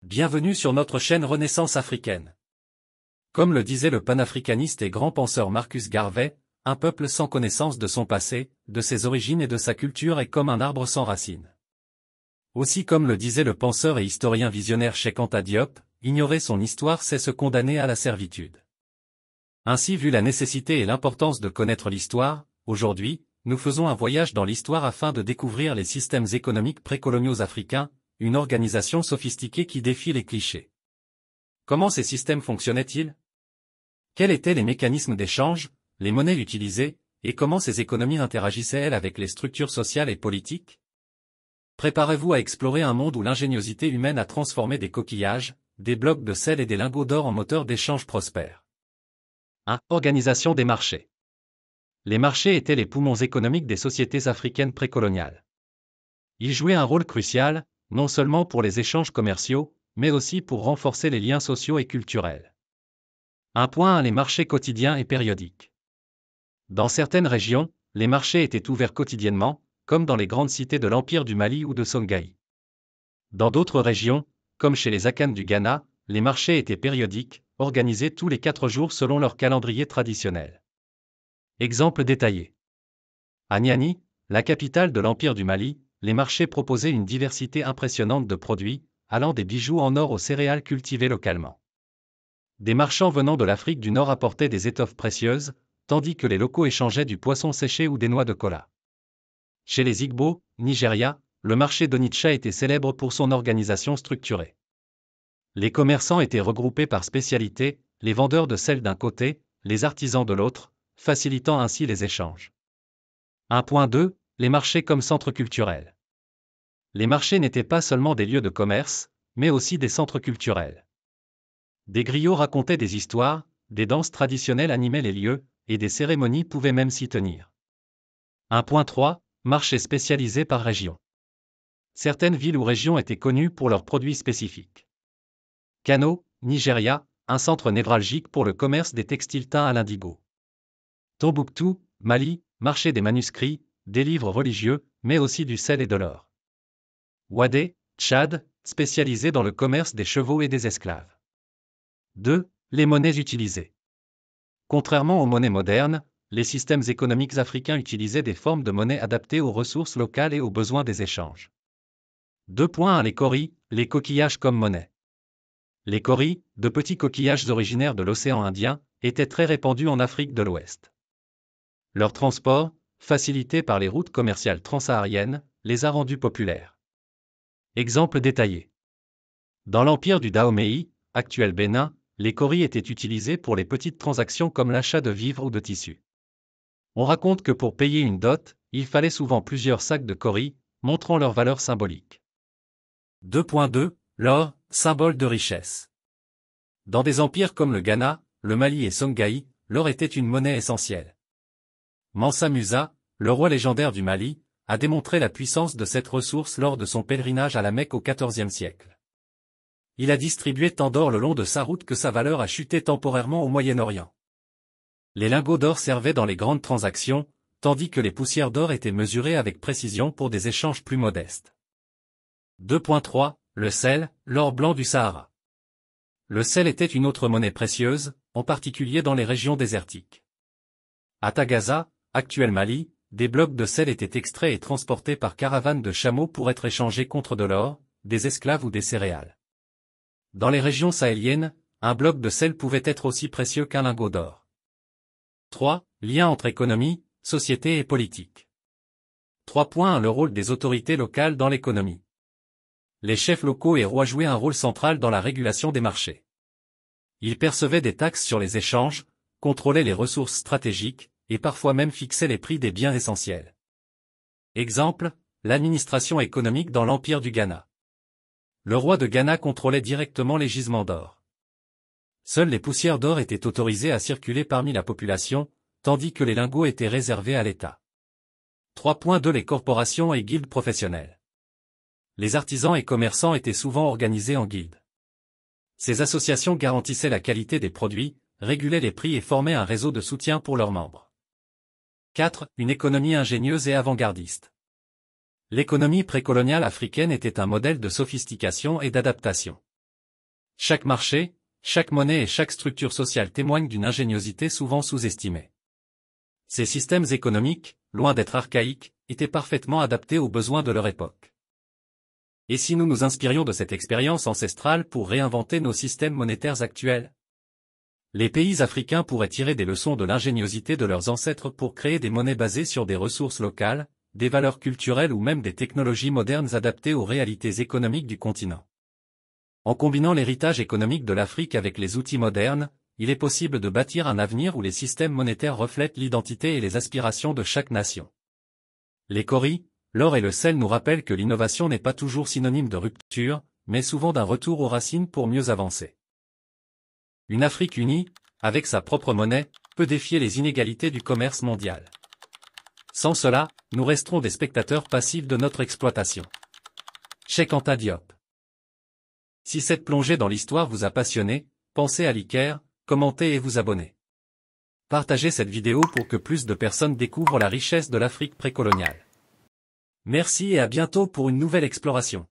Bienvenue sur notre chaîne Renaissance africaine. Comme le disait le panafricaniste et grand penseur Marcus Garvey, un peuple sans connaissance de son passé, de ses origines et de sa culture est comme un arbre sans racines. Aussi comme le disait le penseur et historien visionnaire Cheikh Anta Diop, ignorer son histoire c'est se condamner à la servitude. Ainsi vu la nécessité et l'importance de connaître l'histoire, aujourd'hui, nous faisons un voyage dans l'histoire afin de découvrir les systèmes économiques précoloniaux africains, une organisation sophistiquée qui défie les clichés. Comment ces systèmes fonctionnaient-ils? Quels étaient les mécanismes d'échange, les monnaies utilisées, et comment ces économies interagissaient-elles avec les structures sociales et politiques? Préparez-vous à explorer un monde où l'ingéniosité humaine a transformé des coquillages, des blocs de sel et des lingots d'or en moteurs d'échange prospères. 1. Organisation des marchés. Les marchés étaient les poumons économiques des sociétés africaines précoloniales. Ils jouaient un rôle crucial, non seulement pour les échanges commerciaux, mais aussi pour renforcer les liens sociaux et culturels. 1. Les marchés quotidiens et périodiques. Dans certaines régions, les marchés étaient ouverts quotidiennement, comme dans les grandes cités de l'Empire du Mali ou de Songhai. Dans d'autres régions, comme chez les Akan du Ghana, les marchés étaient périodiques, organisés tous les 4 jours selon leur calendrier traditionnel. Exemple détaillé. À Niani, la capitale de l'Empire du Mali, les marchés proposaient une diversité impressionnante de produits, allant des bijoux en or aux céréales cultivées localement. Des marchands venant de l'Afrique du Nord apportaient des étoffes précieuses, tandis que les locaux échangeaient du poisson séché ou des noix de kola. Chez les Igbo, Nigeria, le marché d'Onitsha était célèbre pour son organisation structurée. Les commerçants étaient regroupés par spécialité, les vendeurs de sel d'un côté, les artisans de l'autre, facilitant ainsi les échanges. 1.2. Les marchés comme centres culturels. Les marchés n'étaient pas seulement des lieux de commerce, mais aussi des centres culturels. Des griots racontaient des histoires, des danses traditionnelles animaient les lieux, et des cérémonies pouvaient même s'y tenir. 1.3. Marchés spécialisés par région. Certaines villes ou régions étaient connues pour leurs produits spécifiques. Kano, Nigeria, un centre névralgique pour le commerce des textiles teints à l'indigo. Tombouctou, Mali, marché des manuscrits, des livres religieux, mais aussi du sel et de l'or. Ouadé, Tchad, spécialisé dans le commerce des chevaux et des esclaves. 2. Les monnaies utilisées. Contrairement aux monnaies modernes, les systèmes économiques africains utilisaient des formes de monnaie adaptées aux ressources locales et aux besoins des échanges. 2.1. Les kauris, les coquillages comme monnaie. Les kauris, de petits coquillages originaires de l'océan Indien, étaient très répandus en Afrique de l'Ouest. Leur transport, facilité par les routes commerciales transsahariennes, les a rendus populaires. Exemple détaillé. Dans l'empire du Dahomey, actuel Bénin, les kauris étaient utilisés pour les petites transactions comme l'achat de vivres ou de tissus. On raconte que pour payer une dot, il fallait souvent plusieurs sacs de kauris, montrant leur valeur symbolique. 2.2. L'or, symbole de richesse. Dans des empires comme le Ghana, le Mali et Songhai, l'or était une monnaie essentielle. Mansa Musa, le roi légendaire du Mali, a démontré la puissance de cette ressource lors de son pèlerinage à la Mecque au XIVe siècle. Il a distribué tant d'or le long de sa route que sa valeur a chuté temporairement au Moyen-Orient. Les lingots d'or servaient dans les grandes transactions, tandis que les poussières d'or étaient mesurées avec précision pour des échanges plus modestes. 2.3. Le sel, l'or blanc du Sahara. Le sel était une autre monnaie précieuse, en particulier dans les régions désertiques. À Tagaza, actuel Mali, des blocs de sel étaient extraits et transportés par caravanes de chameaux pour être échangés contre de l'or, des esclaves ou des céréales. Dans les régions sahéliennes, un bloc de sel pouvait être aussi précieux qu'un lingot d'or. 3. Lien entre économie, société et politique. 3.1. Le rôle des autorités locales dans l'économie. Les chefs locaux et rois jouaient un rôle central dans la régulation des marchés. Ils percevaient des taxes sur les échanges, contrôlaient les ressources stratégiques, et parfois même fixaient les prix des biens essentiels. Exemple, l'administration économique dans l'Empire du Ghana. Le roi de Ghana contrôlait directement les gisements d'or. Seules les poussières d'or étaient autorisées à circuler parmi la population, tandis que les lingots étaient réservés à l'État. 3.2. Les corporations et guildes professionnelles. Les artisans et commerçants étaient souvent organisés en guildes. Ces associations garantissaient la qualité des produits, régulaient les prix et formaient un réseau de soutien pour leurs membres. 4. Une économie ingénieuse et avant-gardiste. L'économie précoloniale africaine était un modèle de sophistication et d'adaptation. Chaque marché, chaque monnaie et chaque structure sociale témoignent d'une ingéniosité souvent sous-estimée. Ces systèmes économiques, loin d'être archaïques, étaient parfaitement adaptés aux besoins de leur époque. Et si nous nous inspirions de cette expérience ancestrale pour réinventer nos systèmes monétaires actuels? Les pays africains pourraient tirer des leçons de l'ingéniosité de leurs ancêtres pour créer des monnaies basées sur des ressources locales, des valeurs culturelles ou même des technologies modernes adaptées aux réalités économiques du continent. En combinant l'héritage économique de l'Afrique avec les outils modernes, il est possible de bâtir un avenir où les systèmes monétaires reflètent l'identité et les aspirations de chaque nation. Les cauris, l'or et le sel nous rappellent que l'innovation n'est pas toujours synonyme de rupture, mais souvent d'un retour aux racines pour mieux avancer. Une Afrique unie, avec sa propre monnaie, peut défier les inégalités du commerce mondial. Sans cela, nous resterons des spectateurs passifs de notre exploitation. Cheikh Anta Diop. Si cette plongée dans l'histoire vous a passionné, pensez à liker, commenter et vous abonner. Partagez cette vidéo pour que plus de personnes découvrent la richesse de l'Afrique précoloniale. Merci et à bientôt pour une nouvelle exploration.